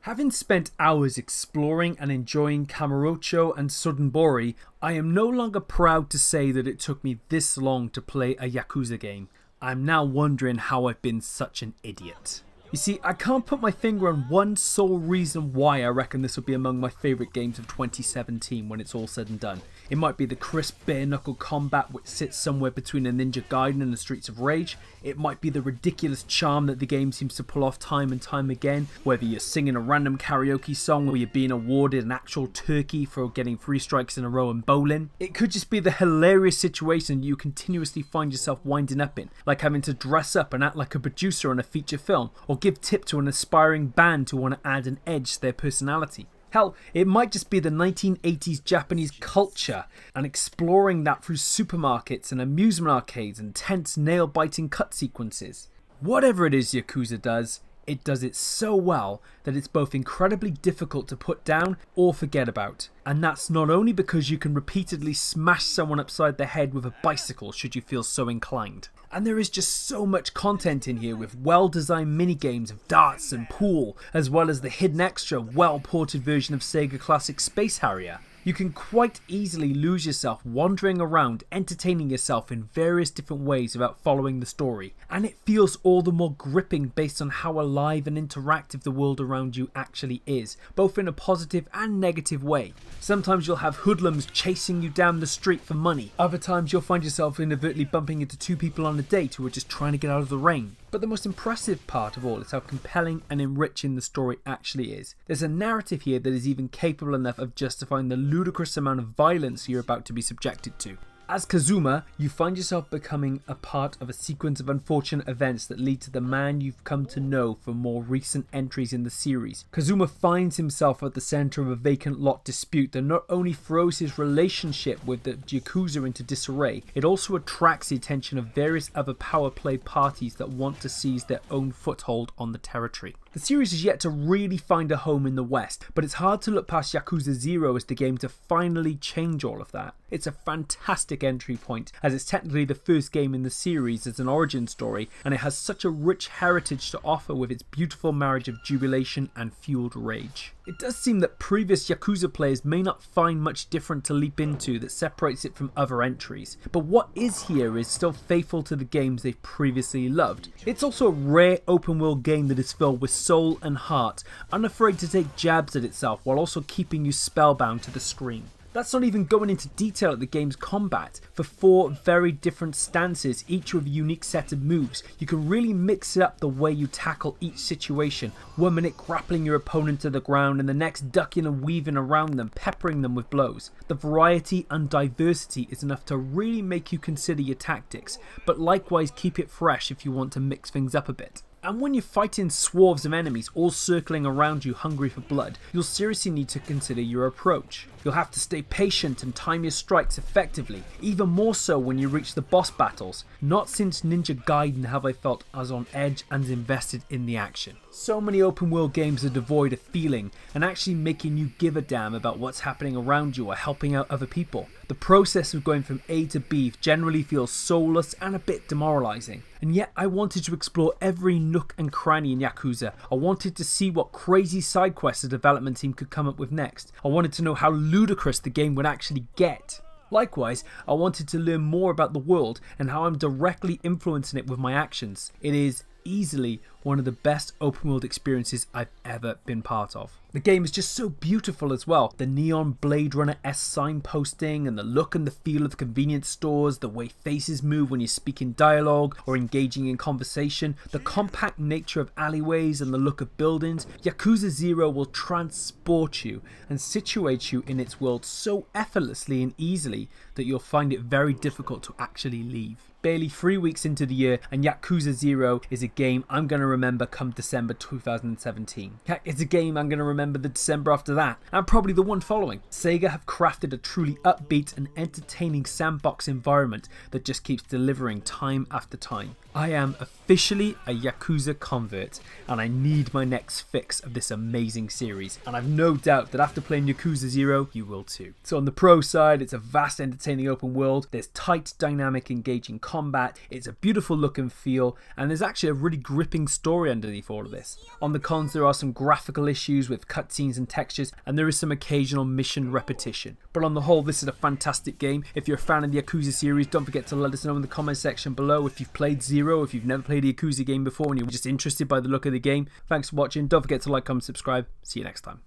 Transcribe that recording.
Having spent hours exploring and enjoying Kamurocho and Suddenbori, I am no longer proud to say that it took me this long to play a Yakuza game. I'm now wondering how I've been such an idiot. You see, I can't put my finger on one sole reason why I reckon this will be among my favourite games of 2017 when it's all said and done. It might be the crisp bare knuckle combat which sits somewhere between a Ninja Gaiden and the Streets of Rage. It might be the ridiculous charm that the game seems to pull off time and time again, whether you're singing a random karaoke song or you're being awarded an actual turkey for getting 3 strikes in a row in bowling. It could just be the hilarious situation you continuously find yourself winding up in, like having to dress up and act like a producer on a feature film, or give tip to an aspiring band to want to add an edge to their personality. Hell, it might just be the 1980s Japanese culture and exploring that through supermarkets and amusement arcades and tense nail-biting cut sequences. Whatever it is Yakuza does, it does it so well that it's both incredibly difficult to put down or forget about. And that's not only because you can repeatedly smash someone upside the head with a bicycle should you feel so inclined. And there is just so much content in here with well-designed minigames of darts and pool, as well as the hidden extra well-ported version of Sega Classic Space Harrier. You can quite easily lose yourself wandering around, entertaining yourself in various different ways without following the story, and it feels all the more gripping based on how alive and interactive the world around you actually is, both in a positive and negative way. Sometimes you'll have hoodlums chasing you down the street for money, other times you'll find yourself inadvertently bumping into 2 people on a date who are just trying to get out of the rain. But the most impressive part of all is how compelling and enriching the story actually is. There's a narrative here that is even capable enough of justifying the ludicrous amount of violence you're about to be subjected to. As Kazuma, you find yourself becoming a part of a sequence of unfortunate events that lead to the man you've come to know from more recent entries in the series. Kazuma finds himself at the centre of a vacant lot dispute that not only throws his relationship with the Yakuza into disarray, it also attracts the attention of various other power play parties that want to seize their own foothold on the territory. The series is yet to really find a home in the West, but it's hard to look past Yakuza 0 as the game to finally change all of that. It's a fantastic entry point, as it's technically the first game in the series as an origin story, and it has such a rich heritage to offer with its beautiful marriage of jubilation and fueled rage. It does seem that previous Yakuza players may not find much different to leap into that separates it from other entries, but what is here is still faithful to the games they've previously loved. It's also a rare open world game that is filled with soul and heart, unafraid to take jabs at itself while also keeping you spellbound to the screen. That's not even going into detail at the game's combat. For 4 very different stances, each with a unique set of moves, you can really mix it up the way you tackle each situation. 1 minute grappling your opponent to the ground and the next ducking and weaving around them, peppering them with blows. The variety and diversity is enough to really make you consider your tactics, but likewise keep it fresh if you want to mix things up a bit. And when you're fighting swaths of enemies all circling around you hungry for blood, you'll seriously need to consider your approach. You'll have to stay patient and time your strikes effectively, even more so when you reach the boss battles. Not since Ninja Gaiden have I felt as on edge and invested in the action. So many open world games are devoid of feeling and actually making you give a damn about what's happening around you or helping out other people. The process of going from A to B generally feels soulless and a bit demoralising. And yet I wanted to explore every nook and cranny in Yakuza. I wanted to see what crazy side quests the development team could come up with next. I wanted to know how ludicrous the game would actually get. Likewise, I wanted to learn more about the world and how I'm directly influencing it with my actions. It is easily one of the best open world experiences I've ever been part of. The game is just so beautiful as well. The neon Blade Runner-esque signposting and the look and the feel of the convenience stores, the way faces move when you speak in dialogue or engaging in conversation, the compact nature of alleyways and the look of buildings. Yakuza 0 will transport you and situate you in its world so effortlessly and easily that you'll find it very difficult to actually leave. Barely 3 weeks into the year and Yakuza 0 is a game I'm going to remember come December 2017. Heck, it's a game I'm going to remember the December after that, and probably the one following. Sega have crafted a truly upbeat and entertaining sandbox environment that just keeps delivering time after time. I am officially a Yakuza convert, and I need my next fix of this amazing series, and I've no doubt that after playing Yakuza 0, you will too. So on the pro side, it's a vast, entertaining open world, there's tight, dynamic, engaging combat, it's a beautiful look and feel, and there's actually a really gripping story underneath all of this. On the cons, there are some graphical issues with cutscenes and textures, and there is some occasional mission repetition. But on the whole, this is a fantastic game. If you're a fan of the Yakuza series, don't forget to let us know in the comment section below if you've played 0, if you've never played a Yakuza game before and you're just interested by the look of the game. Thanks for watching. Don't forget to like, comment, subscribe. See you next time.